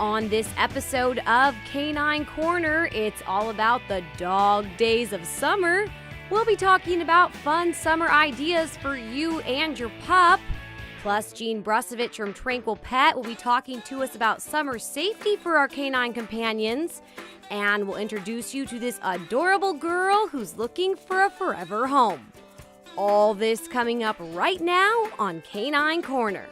On this episode of Canine Corner, it's all about the dog days of summer. We'll be talking about fun summer ideas for you and your pup. Plus, Jean Brusovich from Tranquil Pet will be talking to us about summer safety for our canine companions. And we'll introduce you to this adorable girl who's looking for a forever home. All this coming up right now on Canine Corner.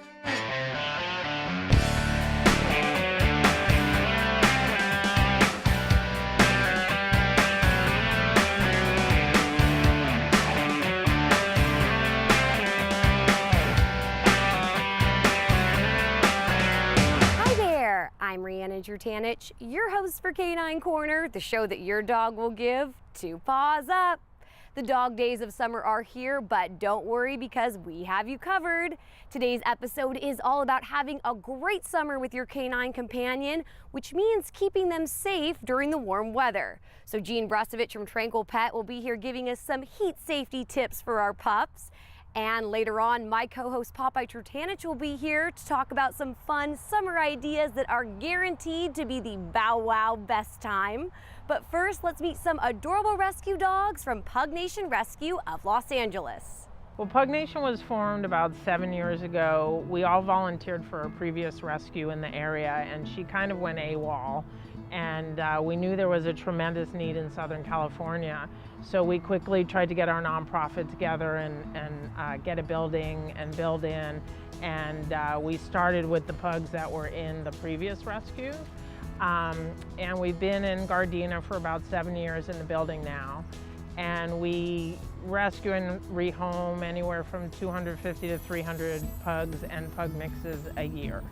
I'm Riannon Trutanich, your host for Canine Corner, the show that your dog will give 2 paws up. The dog days of summer are here, but don't worry because we have you covered. Today's episode is all about having a great summer with your canine companion, which means keeping them safe during the warm weather. So Jean Brusovich from Tranquil Pet will be here giving us some heat safety tips for our pups. And later on, my co-host Popeye Trutanich will be here to talk about some fun summer ideas that are guaranteed to be the bow wow best time. But first, let's meet some adorable rescue dogs from Pug Nation Rescue of Los Angeles. Well, Pug Nation was formed about 7 years ago. We all volunteered for a previous rescue in the area, and she kind of went AWOL. And we knew there was a tremendous need in Southern California. So we quickly tried to get our nonprofit together and get a building and build in. And we started with the pugs that were in the previous rescue. And we've been in Gardena for about 7 years in the building now. And we rescue and rehome anywhere from 250 to 300 pugs and pug mixes a year.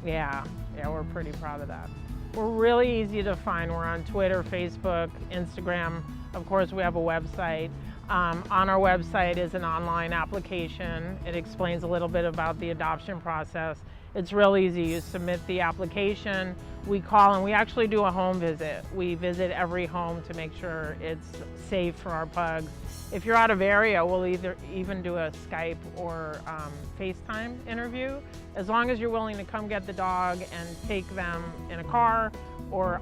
Yeah, we're pretty proud of that. We're really easy to find. We're on Twitter, Facebook, Instagram. Of course, we have a website. On our website is an online application. It explains a little bit about the adoption process. It's real easy. You submit the application, we call, and we actually do a home visit. We visit every home to make sure it's safe for our pugs. If you're out of area, we'll even do a Skype or FaceTime interview, as long as you're willing to come get the dog and take them in a car or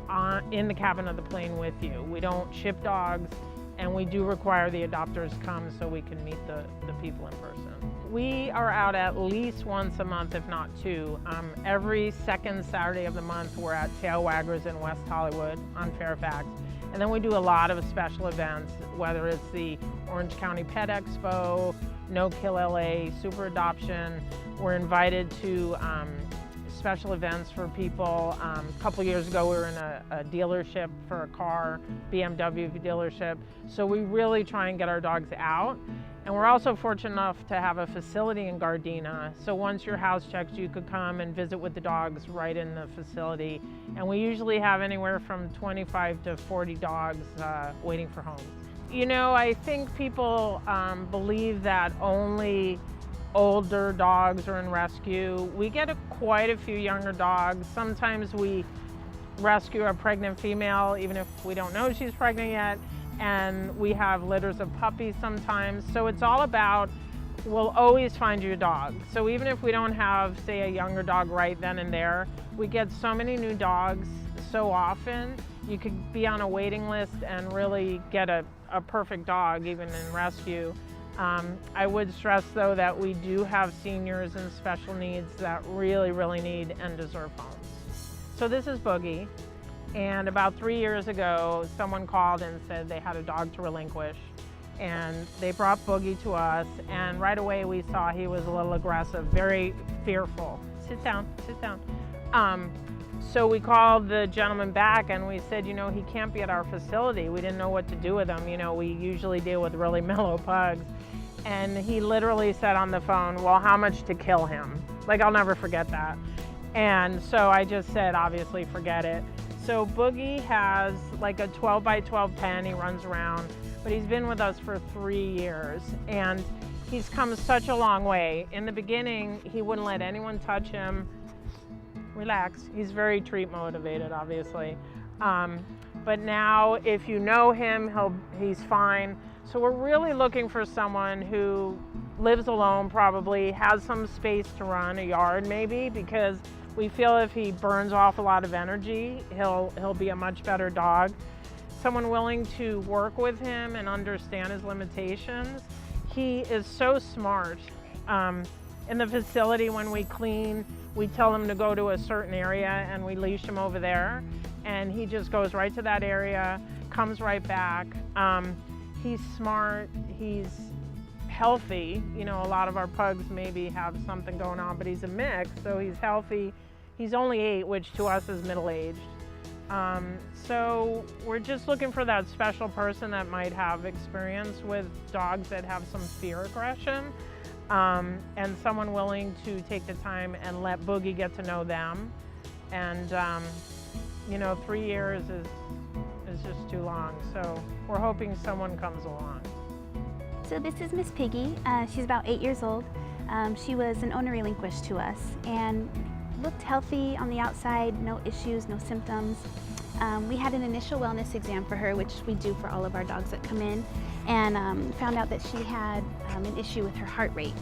in the cabin of the plane with you. We don't ship dogs, and we do require the adopters come so we can meet the people in person. We are out at least once a month, if not 2. Every second Saturday of the month, we're at Tail Waggers in West Hollywood on Fairfax. And then we do a lot of special events, whether it's the Orange County Pet Expo, No Kill LA, Super Adoption. We're invited to special events for people. A couple years ago, we were in a dealership for a car, BMW dealership. So we really try and get our dogs out. And we're also fortunate enough to have a facility in Gardena. So once your house checks, you could come and visit with the dogs right in the facility. And we usually have anywhere from 25 to 40 dogs waiting for homes. You know, I think people believe that only older dogs are in rescue. We get quite a few younger dogs. Sometimes we rescue a pregnant female, even if we don't know she's pregnant yet. And we have litters of puppies sometimes. So it's all about, we'll always find you a dog. So even if we don't have, say, a younger dog right then and there, we get so many new dogs so often. You could be on a waiting list and really get a perfect dog, even in rescue. I would stress, though, that we do have seniors and special needs that really, really need and deserve homes. So this is Boogie. And about 3 years ago, someone called and said they had a dog to relinquish. And they brought Boogie to us, and right away we saw he was a little aggressive, very fearful. Sit down, sit down. So we called the gentleman back and we said, you know, he can't be at our facility. We didn't know what to do with him. You know, we usually deal with really mellow pugs. And he literally said on the phone, well, how much to kill him? Like, I'll never forget that. And so I just said, obviously, forget it. So Boogie has like a 12 by 12 pen. He runs around, but he's been with us for 3 years, and he's come such a long way. In the beginning, he wouldn't let anyone touch him. Relax. He's very treat motivated, obviously. But now, if you know him, he's fine. So we're really looking for someone who lives alone, probably has some space to run, a yard maybe, because We feel if he burns off a lot of energy, he'll be a much better dog. Someone willing to work with him and understand his limitations. He is so smart. In the facility, when we clean, we tell him to go to a certain area and we leash him over there, and he just goes right to that area, comes right back. He's smart, he's healthy. You know, a lot of our pugs maybe have something going on, but he's a mix, so he's healthy. He's only 8, which to us is middle-aged. So we're just looking for that special person that might have experience with dogs that have some fear aggression, and someone willing to take the time and let Boogie get to know them. And you know, 3 years is just too long, so we're hoping someone comes along. So this is Miss Piggy. She's about 8 years old. She was an owner relinquished to us and looked healthy on the outside, no issues, no symptoms. We had an initial wellness exam for her, which we do for all of our dogs that come in, and found out that she had an issue with her heart rate.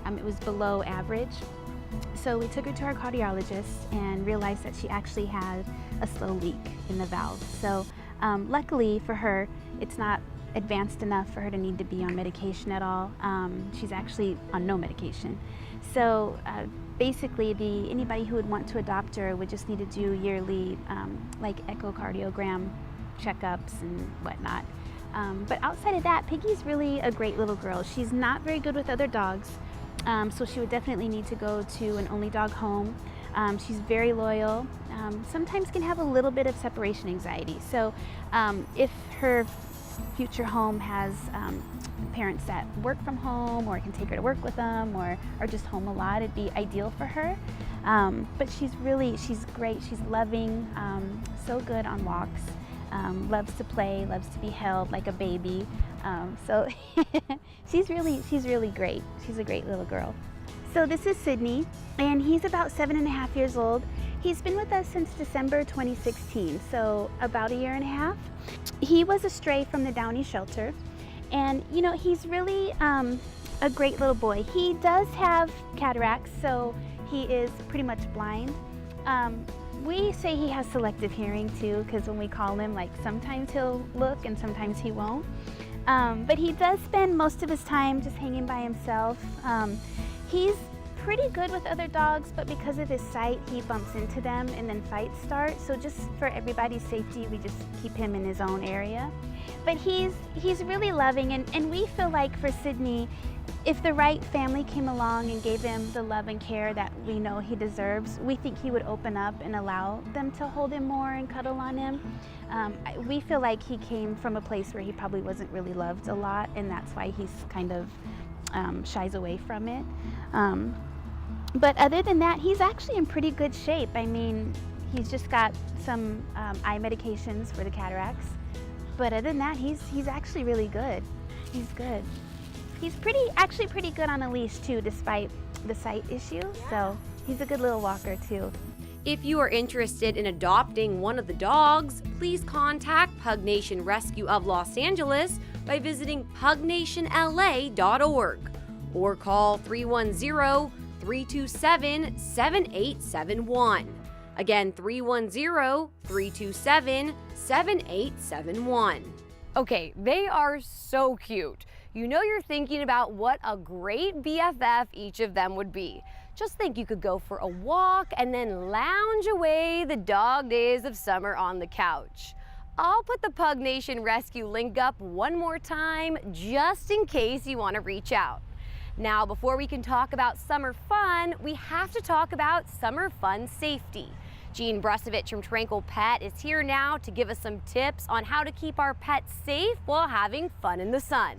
It was below average. So we took her to our cardiologist and realized that she actually had a slow leak in the valve. So luckily for her, it's not advanced enough for her to need to be on medication at all. She's actually on no medication. So basically, anybody who would want to adopt her would just need to do yearly like echocardiogram checkups and whatnot. But outside of that, Piggy's really a great little girl. She's not very good with other dogs, so she would definitely need to go to an only dog home. She's very loyal, sometimes can have a little bit of separation anxiety. So if her future home has parents that work from home or can take her to work with them or are just home a lot, it'd be ideal for her. But she's great, she's loving, so good on walks, loves to play, loves to be held like a baby. So she's really great. She's a great little girl. So this is Sydney, and he's about 7.5 years old. He's been with us since December 2016, so about 1.5 years. He was a stray from the Downey shelter, and you know, he's really a great little boy. He does have cataracts, so he is pretty much blind. We say he has selective hearing too, because when we call him, like, sometimes he'll look and sometimes he won't. But he does spend most of his time just hanging by himself. He's pretty good with other dogs, but because of his sight, he bumps into them and then fights start. So just for everybody's safety, we just keep him in his own area. But he's really loving, and we feel like for Sydney, if the right family came along and gave him the love and care that we know he deserves, we think he would open up and allow them to hold him more and cuddle on him. We feel like he came from a place where he probably wasn't really loved a lot, and that's why he's kind of shies away from it. But other than that, he's actually in pretty good shape. I mean, he's just got some eye medications for the cataracts. But other than that, he's actually really good. He's good. He's actually pretty good on a leash too, despite the sight issue. Yeah. So he's a good little walker too. If you are interested in adopting one of the dogs, please contact Pug Nation Rescue of Los Angeles by visiting pugnationla.org or call 310-327-7871. Again, 310-327-7871. Okay, they are so cute. You know, you're thinking about what a great BFF each of them would be. Just think you could go for a walk and then lounge away the dog days of summer on the couch. I'll put the Pug Nation Rescue link up one more time just in case you want to reach out. Now, before we can talk about summer fun, we have to talk about summer fun safety. Jean Brusovich from Tranquil Pet is here now to give us some tips on how to keep our pets safe while having fun in the sun.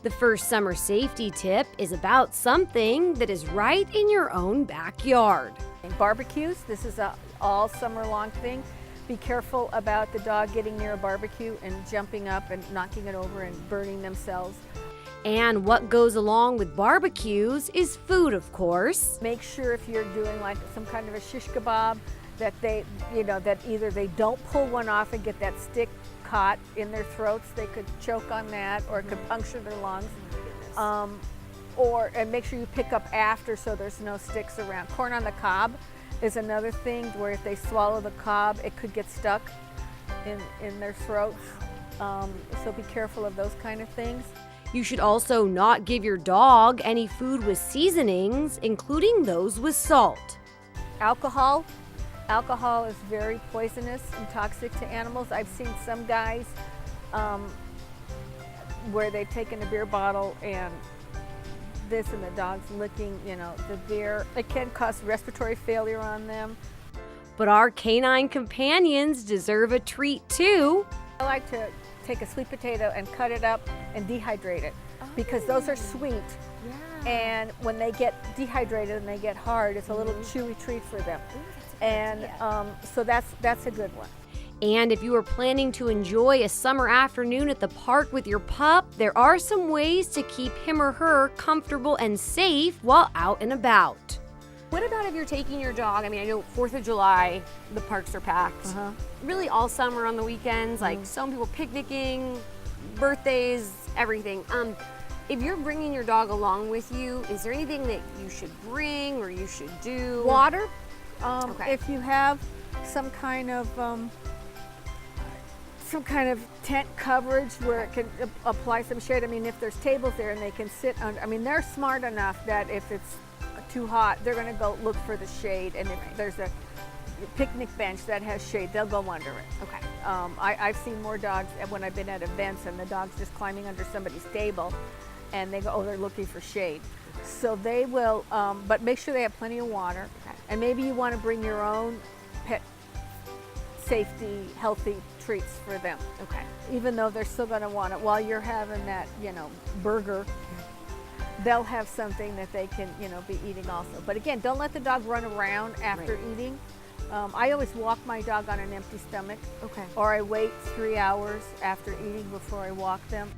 The first summer safety tip is about something that is right in your own backyard. Barbecues, this is a all summer long thing. Be careful about the dog getting near a barbecue and jumping up and knocking it over and burning themselves. And what goes along with barbecues is food, of course. Make sure if you're doing like some kind of a shish kebab that that either they don't pull one off and get that stick caught in their throats, they could choke on that, or it could puncture their lungs. And make sure you pick up after so there's no sticks around. Corn on the cob, is another thing where if they swallow the cob, it could get stuck in their throats. So be careful of those kind of things. You should also not give your dog any food with seasonings, including those with salt. Alcohol. Alcohol is very poisonous and toxic to animals. I've seen some guys where they've taken a beer bottle and this, and the dog's licking, the beer. It can cause respiratory failure on them. But our canine companions deserve a treat too. I like to take a sweet potato and cut it up and dehydrate it because those are sweet. Yeah. And when they get dehydrated and they get hard, it's a little chewy treat for them. And so that's a good one. And if you are planning to enjoy a summer afternoon at the park with your pup, there are some ways to keep him or her comfortable and safe while out and about. What about if you're taking your dog? I mean, I know 4th of July, the parks are packed. Really all summer on the weekends, like some people picnicking, birthdays, everything. If you're bringing your dog along with you, is there anything that you should bring or you should do? Water. Okay. If you have some kind of tent coverage where it can apply some shade. I mean, if there's tables there and they can sit under, I mean, they're smart enough that if it's too hot, they're going to go look for the shade. And if there's a picnic bench that has shade, they'll go under it. Okay. I've seen more dogs when I've been at events and the dog's just climbing under somebody's table and they go, oh, they're looking for shade. So they will, but make sure they have plenty of water. Okay. And maybe you want to bring your own pet safety, healthy treats for them. Okay. Even though they're still going to want it while you're having that, burger, they'll have something that they can, be eating also. But again, don't let the dog run around after eating. I always walk my dog on an empty stomach. Okay. Or I wait 3 hours after eating before I walk them.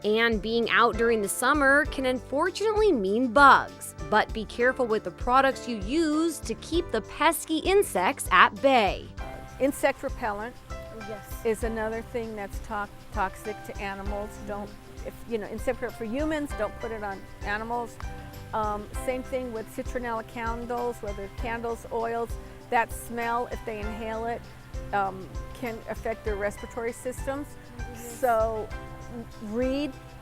And being out during the summer can unfortunately mean bugs. But be careful with the products you use to keep the pesky insects at bay. Insect repellent is another thing that's toxic to animals. Insect repellent for humans, don't put it on animals. Same thing with citronella candles, whether candles, oils. That smell, if they inhale it, can affect their respiratory systems. So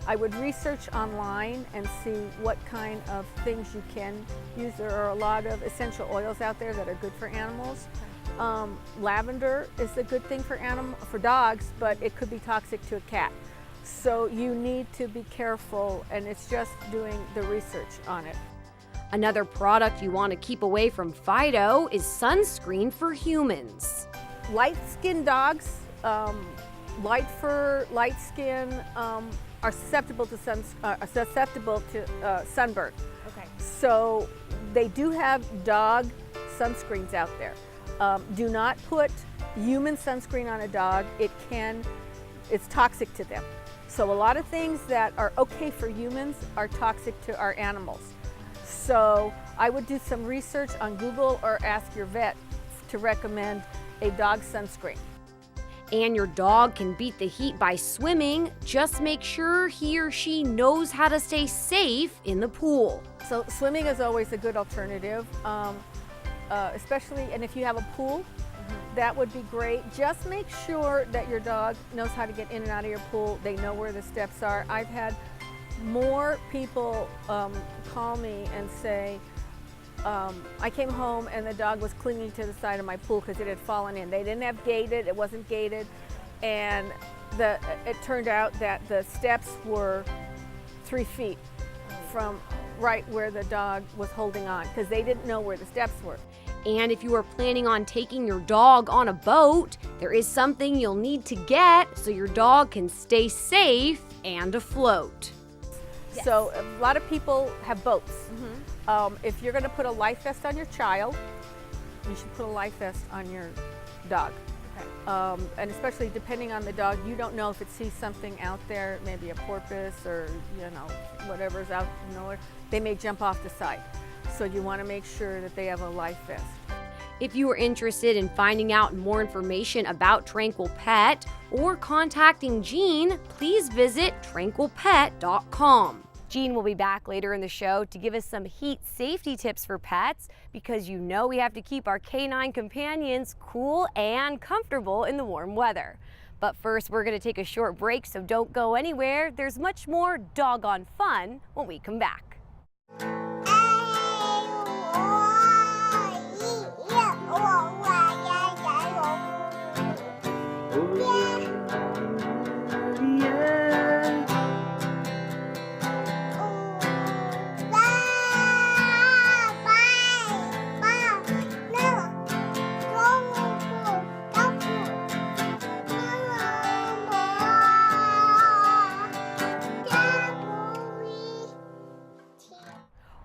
I would research online and see what kind of things you can use. There are a lot of essential oils out there that are good for animals. Lavender is a good thing for dogs, but it could be toxic to a cat. So you need to be careful, and it's just doing the research on it. Another product you want to keep away from Fido is sunscreen for humans. Light-skinned dogs, light fur, light skin, are susceptible to sunburn. Okay. So they do have dog sunscreens out there. Do not put human sunscreen on a dog. It's toxic to them. So a lot of things that are okay for humans are toxic to our animals. So I would do some research on Google or ask your vet to recommend a dog sunscreen. And your dog can beat the heat by swimming. Just make sure he or she knows how to stay safe in the pool. So swimming is always a good alternative, especially, and if you have a pool, that would be great. Just make sure that your dog knows how to get in and out of your pool. They know where the steps are. I've had more people call me and say, I came home and the dog was clinging to the side of my pool because it had fallen in. They didn't have gated, it wasn't gated, and it turned out that the steps were 3 feet from right where the dog was holding on because they didn't know where the steps were. And if you are planning on taking your dog on a boat, there is something you'll need to get so your dog can stay safe and afloat. Yes. So a lot of people have boats. If you're going to put a life vest on your child, you should put a life vest on your dog. Okay. And especially depending on the dog, you don't know if it sees something out there, maybe a porpoise or whatever's out nowhere. They may jump off the side. So you want to make sure that they have a life vest. If you are interested in finding out more information about Tranquil Pet or contacting Jean, please visit tranquilpet.com. Jean will be back later in the show to give us some heat safety tips for pets, because you know we have to keep our canine companions cool and comfortable in the warm weather. But first, we're going to take a short break, so don't go anywhere. There's much more doggone fun when we come back.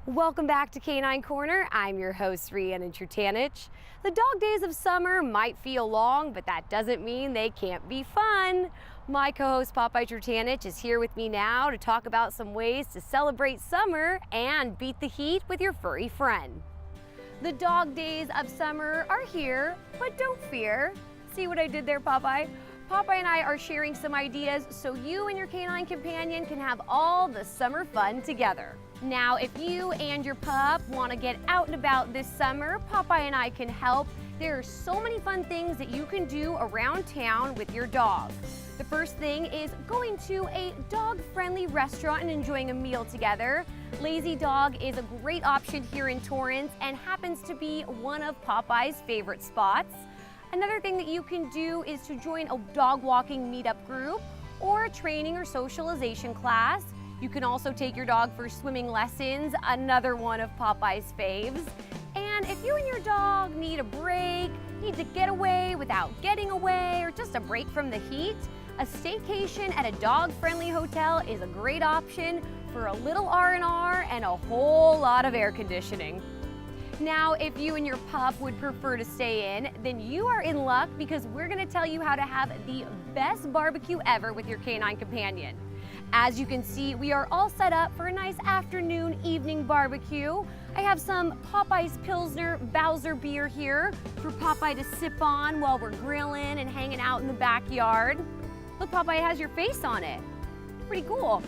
Welcome back to Canine Corner. I'm your host, Riannon Trutanich. The dog days of summer might feel long, but that doesn't mean they can't be fun. My co-host Popeye Trutanich is here with me now to talk about some ways to celebrate summer and beat the heat with your furry friend. The dog days of summer are here, but don't fear. See what I did there, Popeye? Popeye and I are sharing some ideas so you and your canine companion can have all the summer fun together. Now, if you and your pup want to get out and about this summer, Popeye and I can help. There are so many fun things that you can do around town with your dog. The first thing is going to a dog-friendly restaurant and enjoying a meal together. Lazy Dog is a great option here in Torrance and happens to be one of Popeye's favorite spots. Another thing that you can do is to join a dog walking meetup group or a training or socialization class. You can also take your dog for swimming lessons, another one of Popeye's faves. And if you and your dog need a break, need to get away without getting away, or just a break from the heat, a staycation at a dog-friendly hotel is a great option for a little R&R and a whole lot of air conditioning. Now, if you and your pup would prefer to stay in, then you are in luck, because we're going to tell you how to have the best barbecue ever with your canine companion. As you can see, we are all set up for a nice afternoon, evening barbecue. I have some Popeye's Pilsner Bowser beer here for Popeye to sip on while we're grilling and hanging out in the backyard. Look, Popeye has your face on it. Pretty cool.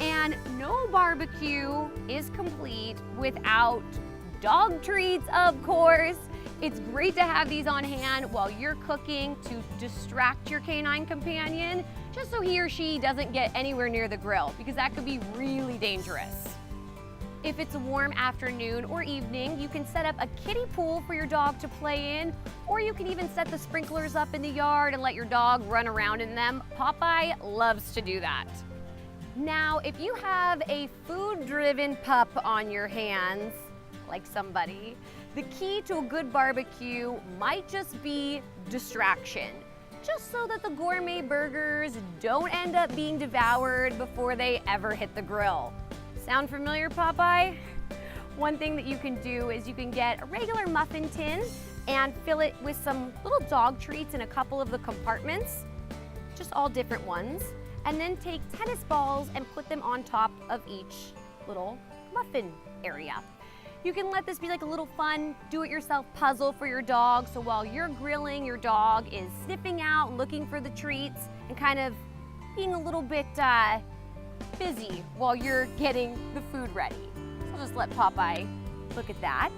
And no barbecue is complete without dog treats, of course. It's great to have these on hand while you're cooking to distract your canine companion, just so he or she doesn't get anywhere near the grill, because that could be really dangerous. If it's a warm afternoon or evening, you can set up a kiddie pool for your dog to play in, or you can even set the sprinklers up in the yard and let your dog run around in them. Popeye loves to do that. Now, if you have a food-driven pup on your hands, like somebody, the key to a good barbecue might just be distraction, just so that the gourmet burgers don't end up being devoured before they ever hit the grill. Sound familiar, Popeye? One thing that you can do is you can get a regular muffin tin and fill it with some little dog treats in a couple of the compartments, just all different ones, and then take tennis balls and put them on top of each little muffin area. You can let this be like a little fun do-it-yourself puzzle for your dog, so while you're grilling, your dog is sniffing out, looking for the treats, and kind of being a little bit busy while you're getting the food ready. So I'll just let Popeye look at that.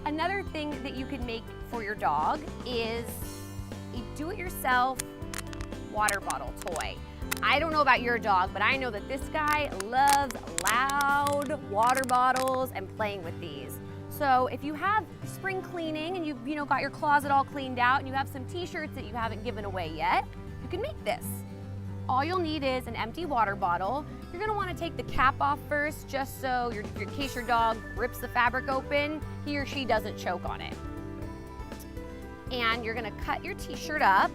Another thing that you can make for your dog is a do-it-yourself water bottle toy. I don't know about your dog, but I know that this guy loves loud water bottles and playing with these. So if you have spring cleaning and you've got your closet all cleaned out and you have some t-shirts that you haven't given away yet, you can make this. All you'll need is an empty water bottle. You're gonna wanna take the cap off first, just so in case your dog rips the fabric open, he or she doesn't choke on it. And you're gonna cut your t-shirt up.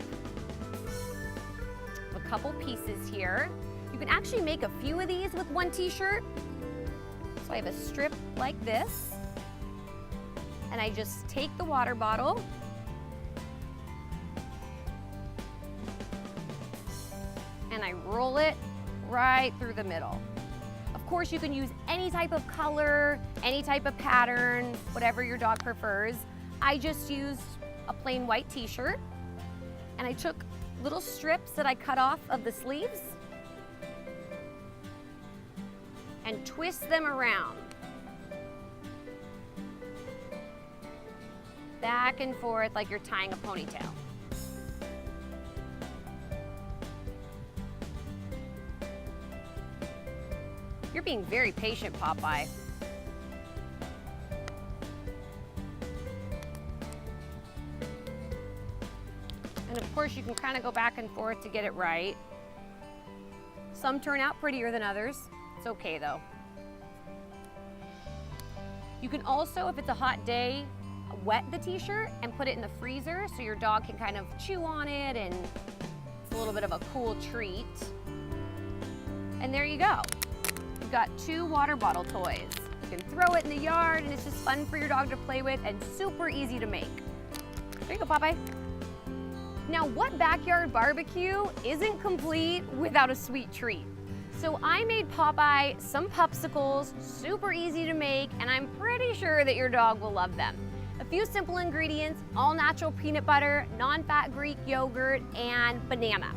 A couple pieces here. You can actually make a few of these with one t-shirt. So I have a strip like this, and I just take the water bottle and I roll it right through the middle. Of course, you can use any type of color, any type of pattern, whatever your dog prefers. I just used a plain white t-shirt, and I took little strips that I cut off of the sleeves, and twist them around. Back and forth like you're tying a ponytail. You're being very patient, Popeye. And of course, you can kind of go back and forth to get it right. Some turn out prettier than others. It's okay though. You can also, if it's a hot day, wet the t-shirt and put it in the freezer so your dog can kind of chew on it, and it's a little bit of a cool treat. And there you go. You've got 2 water bottle toys. You can throw it in the yard and it's just fun for your dog to play with and super easy to make. There you go, Popeye. Now, what backyard barbecue isn't complete without a sweet treat? So I made Popeye some popsicles, super easy to make, and I'm pretty sure that your dog will love them. A few simple ingredients: all natural peanut butter, non-fat Greek yogurt, and banana.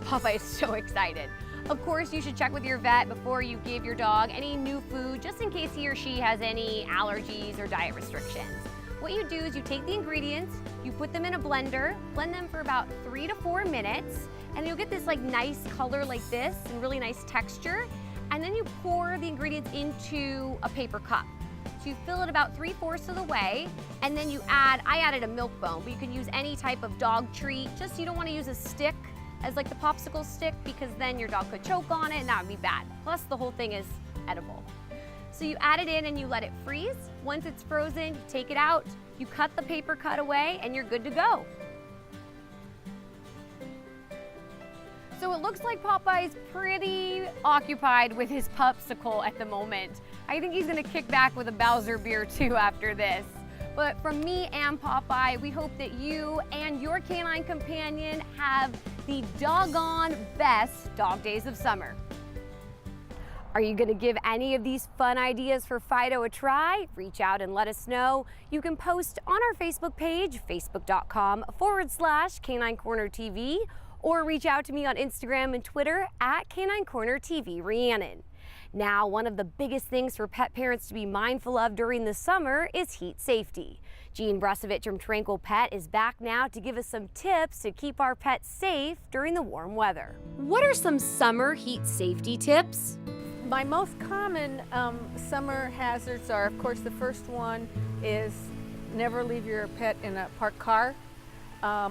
Popeye is so excited. Of course, you should check with your vet before you give your dog any new food, just in case he or she has any allergies or diet restrictions. What you do is you take the ingredients, you put them in a blender, blend them for about 3 to 4 minutes, and you'll get this like nice color like this and really nice texture. And then you pour the ingredients into a paper cup. So you fill it about 3/4 of the way, and then I added a milk bone, but you can use any type of dog treat. Just you don't want to use a stick as like the popsicle stick, because then your dog could choke on it and that would be bad. Plus the whole thing is edible. So you add it in and you let it freeze. Once it's frozen, you take it out, you cut the paper cut away, and you're good to go. So it looks like Popeye's pretty occupied with his popsicle at the moment. I think he's gonna kick back with a Bowser beer too after this. But from me and Popeye, we hope that you and your canine companion have the doggone best dog days of summer. Are you gonna give any of these fun ideas for Fido a try? Reach out and let us know. You can post on our Facebook page, facebook.com/Canine Corner TV, or reach out to me on Instagram and Twitter at Canine Corner TV Riannon. Now, one of the biggest things for pet parents to be mindful of during the summer is heat safety. Jean Brusovich from Tranquil Pet is back now to give us some tips to keep our pets safe during the warm weather. What are some summer heat safety tips? My most common summer hazards are, of course, the first one is never leave your pet in a parked car,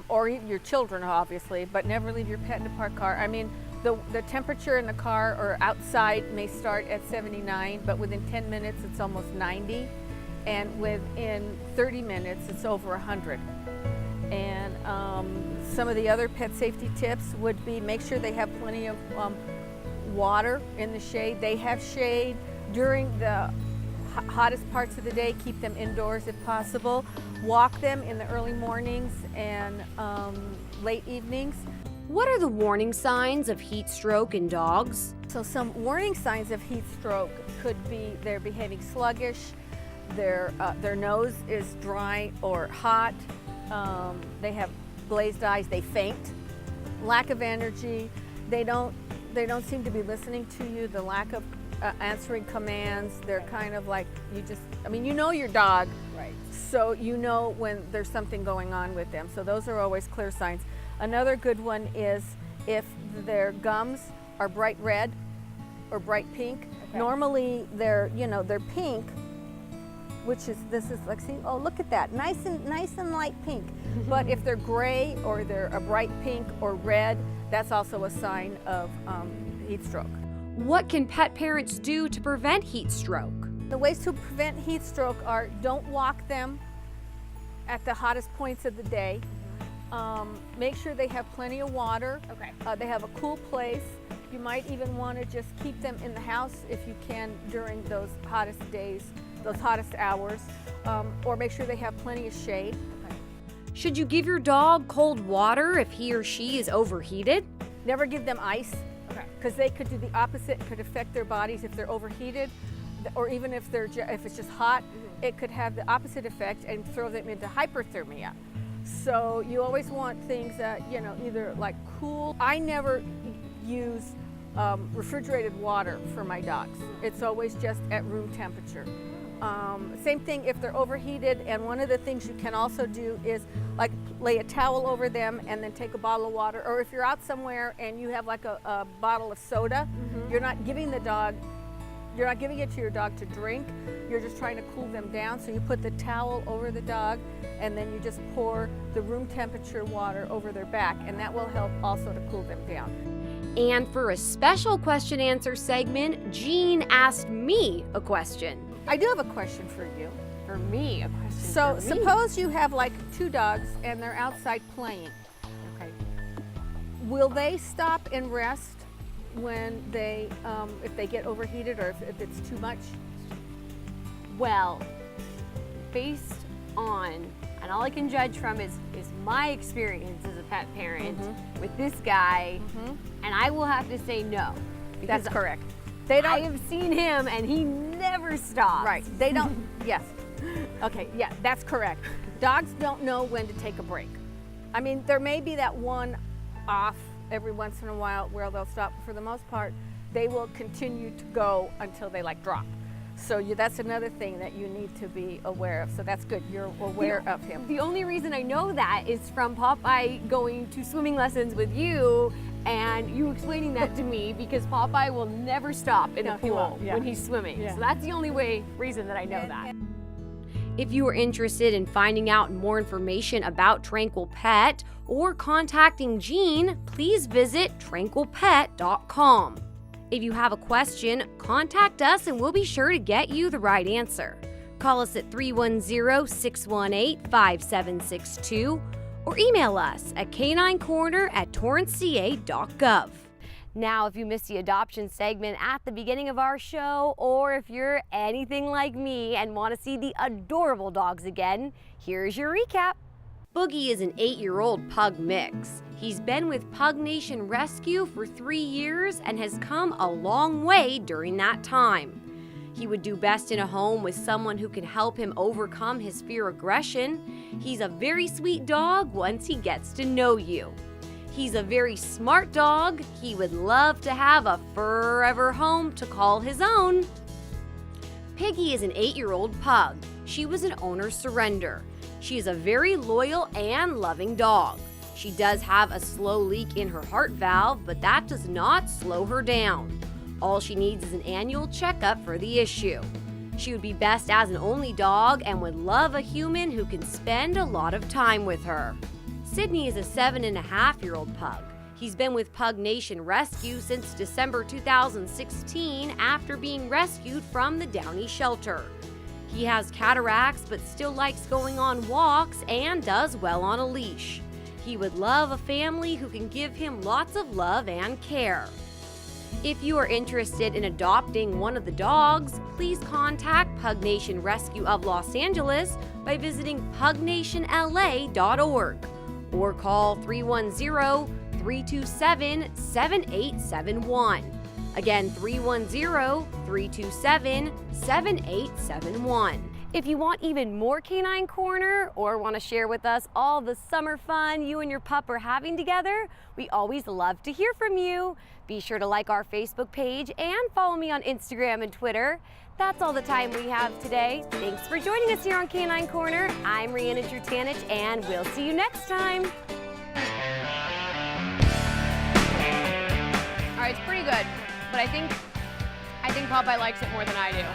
or even your children, obviously, but never leave your pet in a parked car. I mean, the temperature in the car or outside may start at 79, but within 10 minutes it's almost 90, and within 30 minutes it's over 100. And some of the other pet safety tips would be make sure they have plenty of water in the shade. They have shade during the hottest parts of the day. Keep them indoors if possible. Walk them in the early mornings and late evenings. What are the warning signs of heat stroke in dogs? So some warning signs of heat stroke could be they're behaving sluggish, their nose is dry or hot, they have glazed eyes, they faint, lack of energy, they don't seem to be listening to you, the lack of answering commands. They're kind of like, you know your dog, Right. so you know when there's something going on with them. So those are always clear signs. Another good one is if their gums are bright red or bright pink. Okay. Normally they're pink, which is, this is like, see, oh, look at that, nice and light pink. But if they're gray or they're a bright pink or red, that's also a sign of heat stroke. What can pet parents do to prevent heat stroke? The ways to prevent heat stroke are don't walk them at the hottest points of the day. Make sure they have plenty of water. Okay. They have a cool place. You might even want to just keep them in the house if you can during those hottest days, those hottest hours, or make sure they have plenty of shade. Okay. Should you give your dog cold water if he or she is overheated? Never give them ice, Okay. because they could do the opposite. It could affect their bodies if they're overheated, or even if it's just hot, it could have the opposite effect and throw them into hyperthermia. So you always want things that, either like cool. I never use refrigerated water for my dogs. It's always just at room temperature. Same thing if they're overheated, and one of the things you can also do is like lay a towel over them and then take a bottle of water, or if you're out somewhere and you have like a bottle of soda, you're not giving it to your dog to drink, you're just trying to cool them down, so you put the towel over the dog and then you just pour the room temperature water over their back, and that will help also to cool them down. And for a special question answer segment, Jean asked me a question. I do have a question for you. For me, a question So for me. suppose you have like 2 dogs and they're outside playing. Okay. Will they stop and rest when they, if they get overheated or if it's too much? Well, based on, and all I can judge from is my experience as a pet parent with this guy, and I will have to say no. That's because correct. They don't. I have seen him and he never stops. Right. They don't. Yes. Okay. Yeah, that's correct. Dogs don't know when to take a break. I mean, there may be that one off every once in a while where they'll stop. For the most part, they will continue to go until they like drop. So that's another thing that you need to be aware of. So that's good. You're aware of him. The only reason I know that is from Popeye going to swimming lessons with you and you explaining that to me, because Popeye will never stop in the he pool won't, yeah. when he's swimming. Yeah. So that's the only reason that I know that. If you are interested in finding out more information about Tranquil Pet or contacting Jean, please visit tranquilpet.com. If you have a question, contact us and we'll be sure to get you the right answer. Call us at 310-618-5762 or email us at caninecorner@torranceca.gov. Now, if you missed the adoption segment at the beginning of our show, or if you're anything like me and want to see the adorable dogs again, here's your recap. Boogie is an 8-year-old pug mix. He's been with Pug Nation Rescue for 3 years and has come a long way during that time. He would do best in a home with someone who can help him overcome his fear of aggression. He's a very sweet dog once he gets to know you. He's a very smart dog. He would love to have a forever home to call his own. Piggy is an 8-year-old pug. She was an owner's surrender. She is a very loyal and loving dog. She does have a slow leak in her heart valve, but that does not slow her down. All she needs is an annual checkup for the issue. She would be best as an only dog and would love a human who can spend a lot of time with her. Sydney is a 7.5-year-old pug. He's been with Pug Nation Rescue since December 2016 after being rescued from the Downey shelter. He has cataracts but still likes going on walks and does well on a leash. He would love a family who can give him lots of love and care. If you are interested in adopting one of the dogs, please contact Pug Nation Rescue of Los Angeles by visiting pugnationla.org or call 310-327-7871. Again, 310-327-7871. If you want even more Canine Corner or want to share with us all the summer fun you and your pup are having together, we always love to hear from you. Be sure to like our Facebook page and follow me on Instagram and Twitter. That's all the time we have today. Thanks for joining us here on Canine Corner. I'm Riannon Trutanich, and we'll see you next time. All right, it's pretty good, but I think Popeye likes it more than I do.